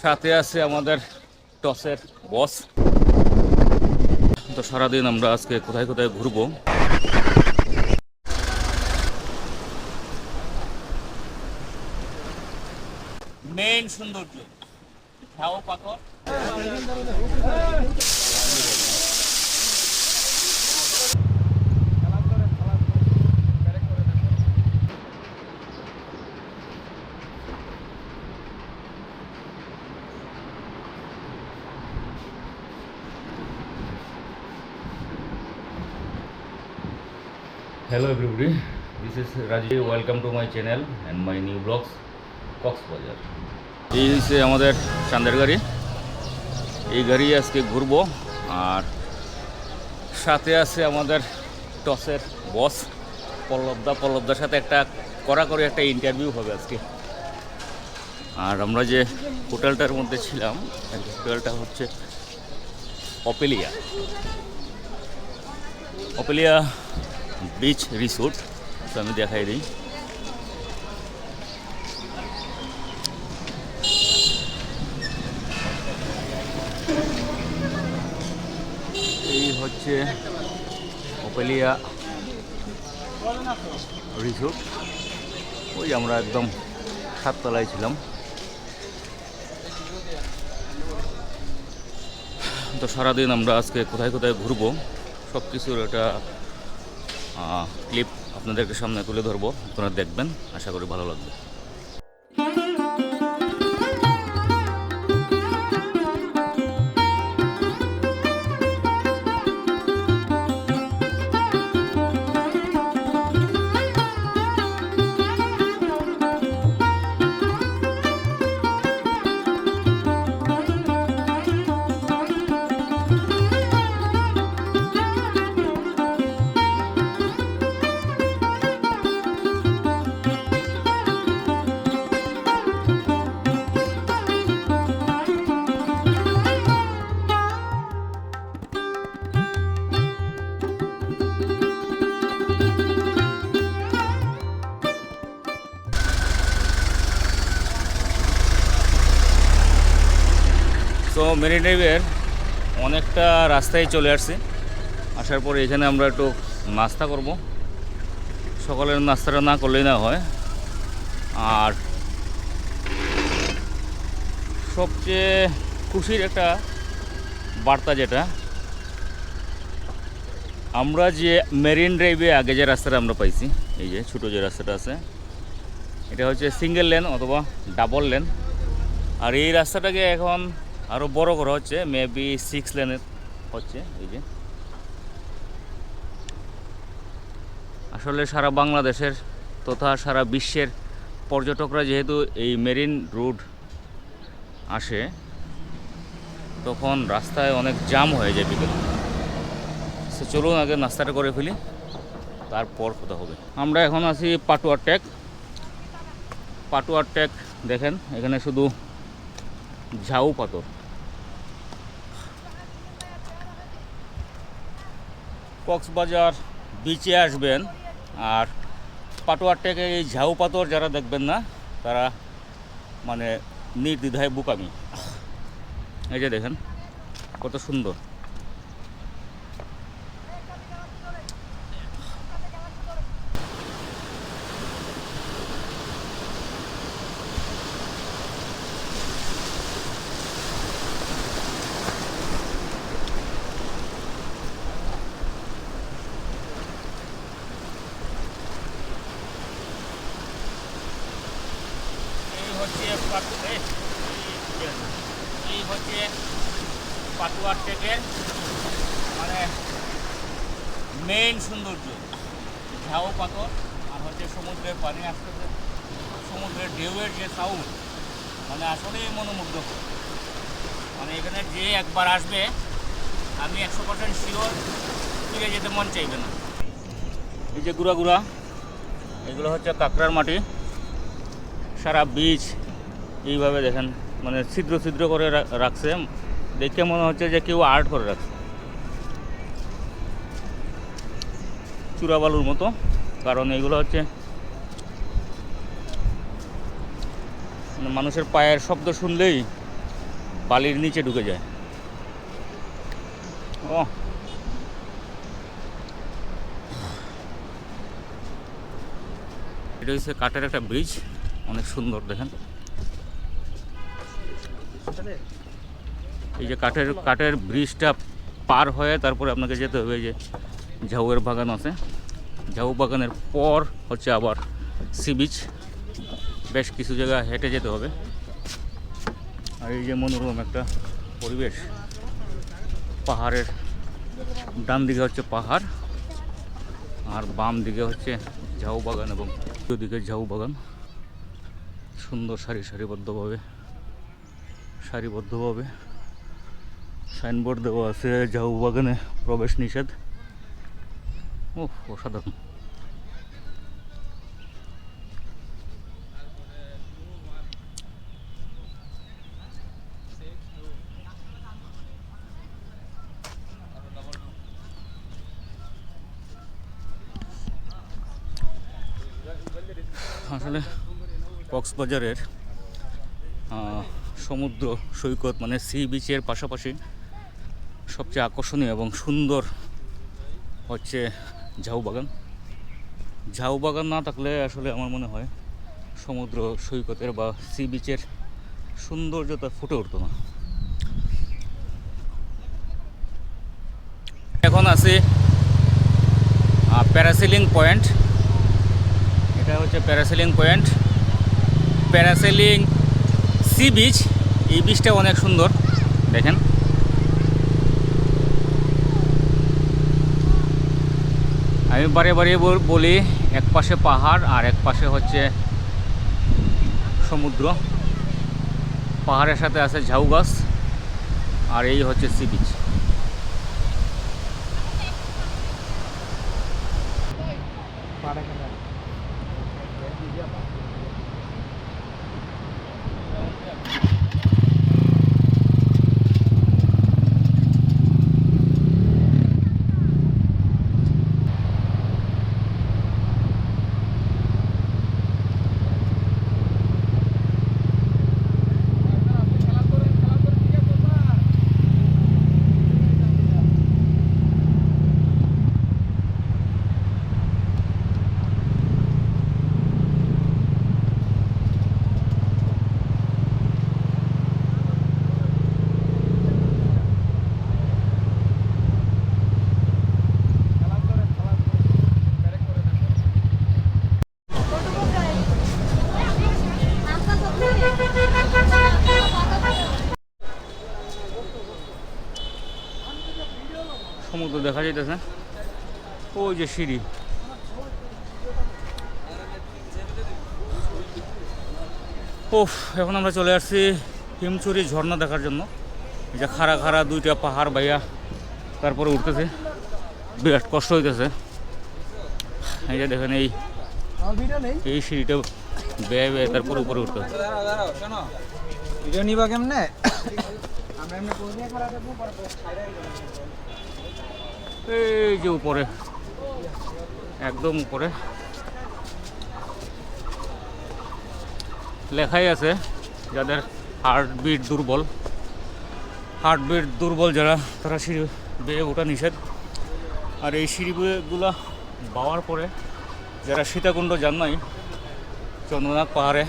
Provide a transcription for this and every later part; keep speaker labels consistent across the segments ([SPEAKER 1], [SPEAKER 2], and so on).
[SPEAKER 1] সাথে আছে আমাদের টসের বস। তো সারাদিন আমরা আজকে কোথায় কোথায় ঘুরবো। মেইন সৌন্দর্য ঝাউ পাথর। Hello everybody, this is Rajiv. Welcome to my channel and my new vlogs Cox's Bazar. এই হচ্ছে আমাদের চাঁদের গাড়ি। এই গাড়ি আজকে ঘুরবো আর সাথে আছে আমাদের টসের বস পল্লবদার সাথে একটা কড়াকড়ি একটা ইন্টারভিউ হবে আজকে। আর আমরা যে হোটেলটার মধ্যে ছিলাম, হোটেলটা হচ্ছে অপেলিয়া বিচ রিসোর্ট। তো আমি দেখাই দিই। এই হচ্ছে অপেলিয়া রিসোর্ট। ওই আমরা একদম সাততলায় ছিলাম। তো সারাদিন আমরা আজকে কোথায় কোথায় ঘুরবো সব কিছুর একটা ক্লিপ আপনাদেরকে সামনে তুলে ধরবো। আপনারা দেখবেন, আশা করি ভালো লাগবে। তো মেরিন ড্রাইভের অনেকটা রাস্তায় চলে আসছি। আসার পরে এখানে আমরা একটু নাস্তা করব। সকালের নাস্তাটা না করলেই না হয়। আর সবচেয়ে খুশির একটা বার্তা যেটা, আমরা যে মেরিন ড্রাইভে আগে যে রাস্তাটা আমরা পাইছি, এই যে ছোটো যে রাস্তাটা আছে, এটা হচ্ছে সিঙ্গেল লেন অথবা ডাবল লেন। আর এই রাস্তাটাকে এখন আরও বড় করা হচ্ছে, মেবি 6 লেনের হচ্ছে। এই যে আসলে সারা বাংলাদেশের তথা সারা বিশ্বের পর্যটকরা যেহেতু এই মেরিন রোড আসে, তখন রাস্তায় অনেক জ্যাম হয়ে যায় বিকেলে। সে চলুন আগে নাস্তাটা করে ফেলি, তারপর কথা হবে। আমরা এখন আছি পাটুয়ার টেক। দেখেন এখানে শুধু ঝাউ পাথর। কক্সবাজার বিচে আসবেন আর পাটুয়ার টেকে এই ঝাউ পাথর যারা দেখবেন না, তারা মানে নির্দ্বিধায় বোকামি। এই যে দেখেন কত সুন্দর। এই হচ্ছে পাটুয়ার টেকের মানে মেইন সৌন্দর্য, ঝাউ পাথর আর হচ্ছে সমুদ্রের পানি আসতেছে, সমুদ্রের ঢেউয়ের যে সাউন্ড, মানে আসলেই মনোমুগ্ধ। মানে এখানে যে একবার আসবে, আমি 100% শিওর ফিরে যেতে মন চাইবে না। এই যে গুঁড়া এগুলো হচ্ছে কাঁকড়ার মাটি। সারা বীজ এইভাবে দেখেন, মানে ছিদ্র করে রাখছে। দেখে মনে হচ্ছে যে কেউ আর্ট করে রাখছে, চূড়া বালুর মতো। কারণ এইগুলো হচ্ছে মানুষের পায়ের শব্দ শুনলেই বালির নিচে ঢুকে যায়। ও এটা হচ্ছে কাঠের একটা ব্রিজ, অনেক সুন্দর দেখেন। এই যে কাঠের ব্রিজটা পার হয়ে তারপরে আপনাকে যেতে হবে। যে ঝাউয়ের বাগান আছে, ঝাউ বাগানের পর হচ্ছে আবার সি বিচ। বেশ কিছু জায়গা হেঁটে যেতে হবে। আর এই যে মনোরম একটা পরিবেশ, পাহাড়ের ডান দিকে হচ্ছে পাহাড় আর বাম দিকে হচ্ছে ঝাউ বাগান এবং দুদিকে ঝাউ বাগান। সুন্দর সারিবদ্ধভাবে সাইনবোর্ড দেওয়া আছে, ঝাউ বাগানে প্রবেশ নিষেধ। ও অসাধারণ। আসলে কক্সবাজারের সমুদ্র সৈকত মানে সি বিচের পাশাপাশি সবচেয়ে আকর্ষণীয় এবং সুন্দর হচ্ছে ঝাউ বাগান। ঝাউ বাগান না থাকলে আসলে আমার মনে হয় সমুদ্র সৈকতের বা সি বিচের সৌন্দর্যতা ফুটে উঠতো না। এখন আছে প্যারাসেলিং পয়েন্ট। এটা হচ্ছে parasailing point, parasailing sea beach. এই বিচটা অনেক সুন্দর দেখেন। আমি বারে বলি, এক পাশে পাহাড় আর এক পাশে হচ্ছে সমুদ্র। পাহাড়ের সাথে আছে ঝাউ গাছ আর এই হচ্ছে সি বিচ। সমুদ্র দেখা যাইতেছে, ওই যে সিঁড়ি। ওফ, এখন আমরা চলে আসছি হিমছড়ি ঝর্ণা দেখার জন্য। এই যে খাড়া দুইটা পাহাড় বাইয়া তারপরে উঠতেছে, বিরাট কষ্ট হইতেছে। এই যে দেখেন এই সিঁড়িটা বেয়ে বেয়ে তারপর উপরে উঠতে হবে।
[SPEAKER 2] নিবা কেমনে?
[SPEAKER 1] এই যে উপরে, একদম উপরে লেখাই আছে যাদের হার্টবিট দুর্বল যারা, তারা সিঁড়ি বেয়ে ওঠা নিষেধ। আর এই সিঁড়িগুলা বাওয়ার পরে যারা সীতাকুণ্ড যান নাই চন্দ্রনাথ পাহাড়ে,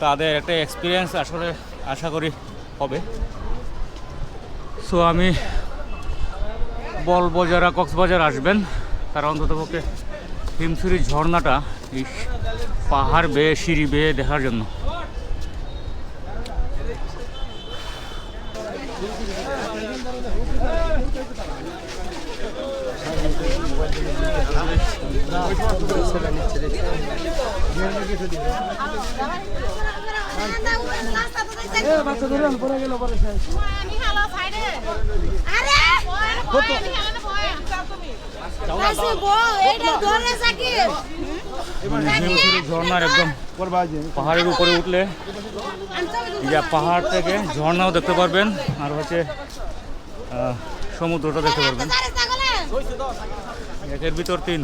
[SPEAKER 1] তাদের একটা এক্সপিরিয়েন্স আসলে আশা করি হবে। সো আমি বলবো যারা কক্সবাজার আসবেন তারা অন্ততপক্ষে হিমছড়ি ঝর্ণাটা এই পাহাড় বেয়ে সিঁড়ি বেয়ে দেখার জন্য। ঝর্ণার একদম পাহাড়ের উপরে উঠলে যা পাহাড় থেকে ঝর্ণাও দেখতে পারবেন আর হচ্ছে সমুদ্রটা দেখতে পারবেন। একের ভিতর তিন।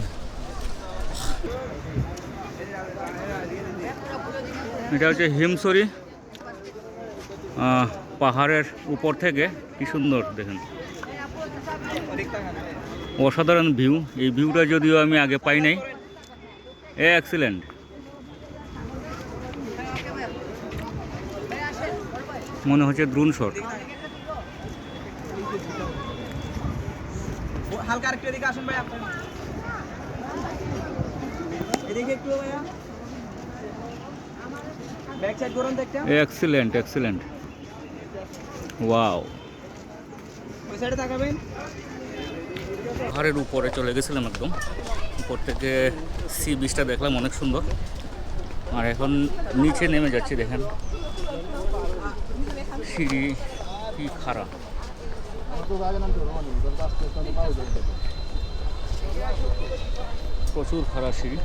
[SPEAKER 1] এটা হচ্ছে হিমছড়ি পাহাড়ের উপর থেকে কি সুন্দর দেখেন, অসাধারণ ভিউ। এই ভিউটা যদিও আমি আগে পাই নাই। এক্সিলেন্ট। মনে হচ্ছে ড্রোন শট।
[SPEAKER 2] হালকা আরেকটু এদিকে আসুন ভাই, আপনি এদিকে একটু ভাইয়া ব্যাক সাইড করুন দেখতে।
[SPEAKER 1] Excellent excellent, wow.
[SPEAKER 2] ওই সাইডে তাকাবেন।
[SPEAKER 1] পাহাড়ের উপরে চলে গেছিলাম, একদম উপর থেকে সি বিচটা দেখলাম, অনেক সুন্দর। আর এখন নিচে নেমে যাচ্ছি, দেখেন সিঁড়ি কি খারাপ। প্রচুর খারাপ সিঁড়ি,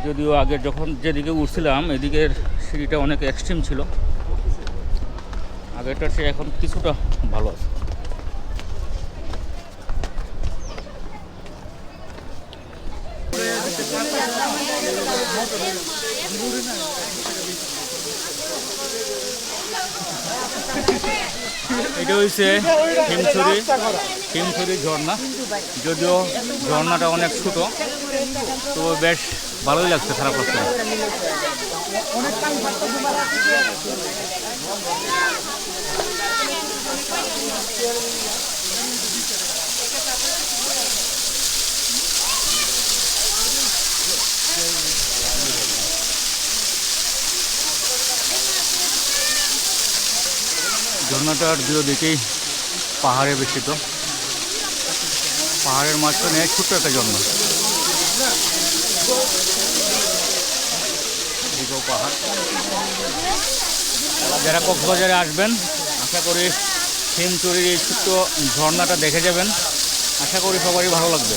[SPEAKER 1] যদিও আগে যখন যেদিকে উঠছিলাম এদিকের সিঁড়িটা অনেক এক্সট্রিম ছিল, আগেরটার চেয়ে এখন কিছুটা ভালো আছে। এটা হচ্ছে হিমছড়ি ঝর্ণা। যদিও ঝর্ণাটা অনেক ছোট, তো বেশ ভালোই লাগছে, খারাপ লাগছে না। ঝর্ণাটার দুদিকেই পাহাড়ে বেষ্টিত, পাহাড়ের মাঝখানে ছোট্ট একটা ঝর্ণা। এদিকেও পাহাড়। যারা কক্সবাজারে আসবেন, আশা করি হিমছড়ির এই ছোট্ট ঝর্ণাটা দেখে যাবেন, আশা করি সবারই ভালো লাগবে।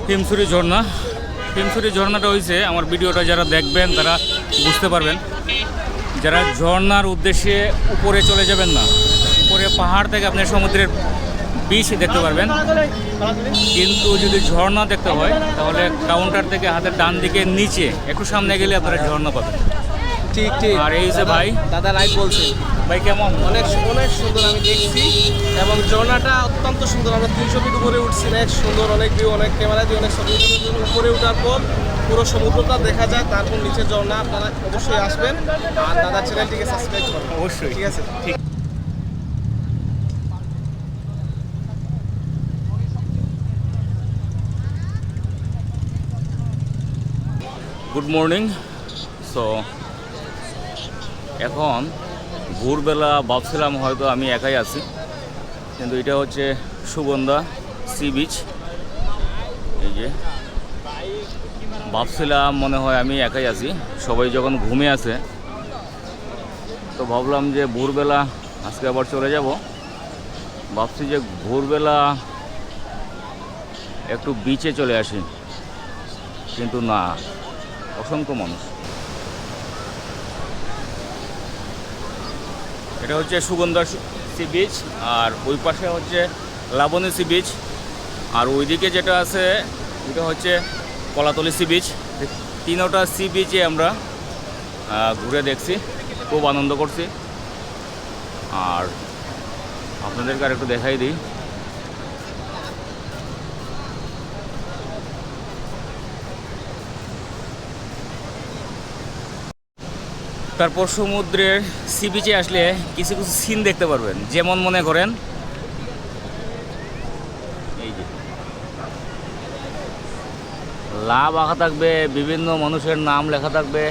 [SPEAKER 1] হিমছড়ি ঝর্ণা, হিমছড়ি ঝর্ণাটা হয়েছে, আমার ভিডিওটা যারা দেখবেন তারা বুঝতে পারবেন। যারা ঝর্ণার উদ্দেশ্যে উপরে চলে যাবেন না, উপরে পাহাড় থেকে আপনি সমুদ্রের বিচ দেখতে পারবেন, কিন্তু যদি ঝর্ণা দেখতে হয় তাহলে কাউন্টার থেকে হাতের ডান দিকে নিচে একটু সামনে গেলে আপনারা ঝর্ণা পাবেন।
[SPEAKER 2] ঠিক ঠিক।
[SPEAKER 1] আর এই যে ভাই,
[SPEAKER 2] দাদা লাইভ বলছে
[SPEAKER 1] ভাই কেমন?
[SPEAKER 2] অনেক অনেক সুন্দর, আমি দেখছি এবং ঝর্ণাটা অত্যন্ত সুন্দর। আমরা 300 ফিট উপরে উঠছি, অনেক সুন্দর, অনেক ভিউ, অনেক ক্যামেরা দিয়ে অনেক ছবি। উপরে ওঠার পর পুরো সমুদ্রটা দেখা যায়, তারপর নিচে ঝর্ণা। আপনারা অবশ্যই আসবেন, আর দাদার চ্যানেলটিকে সাবস্ক্রাইব করবেন
[SPEAKER 1] অবশ্যই,
[SPEAKER 2] ঠিক আছে।
[SPEAKER 1] ঠিক। Good morning. সো এখন ভোরবেলা ভাবছিলাম হয়তো আমি একাই আছি, কিন্তু এটা হচ্ছে সুগন্ধা সি বিচ। এই যে ভাবছিলাম মনে হয় আমি একাই আছি, সবাই যখন ঘুমে আছে, তো ভাবলাম যে ভোরবেলা আজকে আবার চলে যাব। ভাবছি যে ভোরবেলা একটু বিচে চলে আসি, কিন্তু না, অসংখ্য মানুষ। এটা হচ্ছে সুগন্ধা সি বিচ, আর ওই পাশে হচ্ছে লাবণী সি বিচ, আর ওইদিকে যেটা আছে ওইটা হচ্ছে কলাতলি সি বিচ। তিনোটা সি বিচে আমরা ঘুরে দেখছি, খুব আনন্দ করছি। আর আপনাদেরকে আর একটু দেখাই দিই। তারপর সমুদ্রের সি বিচে আসলে কিছু কিছু সিন দেখতে পারবেন, যেমন মনে করেন এই যে লাভ আঁকা থাকবে, বিভিন্ন মানুষের নাম লেখা থাকবে,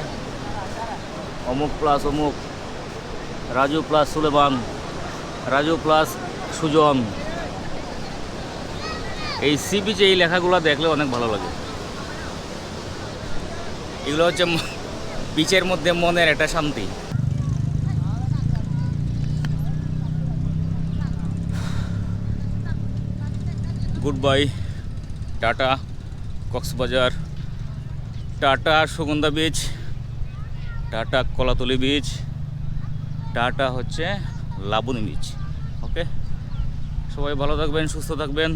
[SPEAKER 1] অমুক প্লাস অমুক, রাজু প্লাস সুলেমান, রাজু প্লাস সুজন। এই সি বিচে এই লেখাগুলো দেখলে অনেক ভালো লাগে। এগুলো হচ্ছে বিচের মধ্যে মনের একটা শান্তি। Good bye, tata Cox's Bazar, tata Sugandha beach, tata Kolatoli beach, tata হচ্ছে লাবণী বিচ। ওকে। সবাই ভালো থাকবেন, সুস্থ থাকবেন।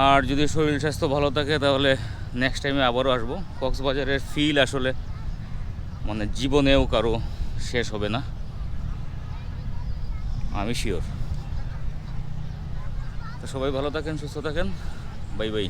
[SPEAKER 1] আর যদি শরীর স্বাস্থ্য ভালো থাকে তাহলে নেক্সট টাইমে আবারও আসবো। কক্সবাজারের ফিল আসলে মানে জীবনেও কারো শেষ হবে না, আমি শিওর। তো সবাই ভালো থাকেন, সুস্থ থাকেন, বাই বাই।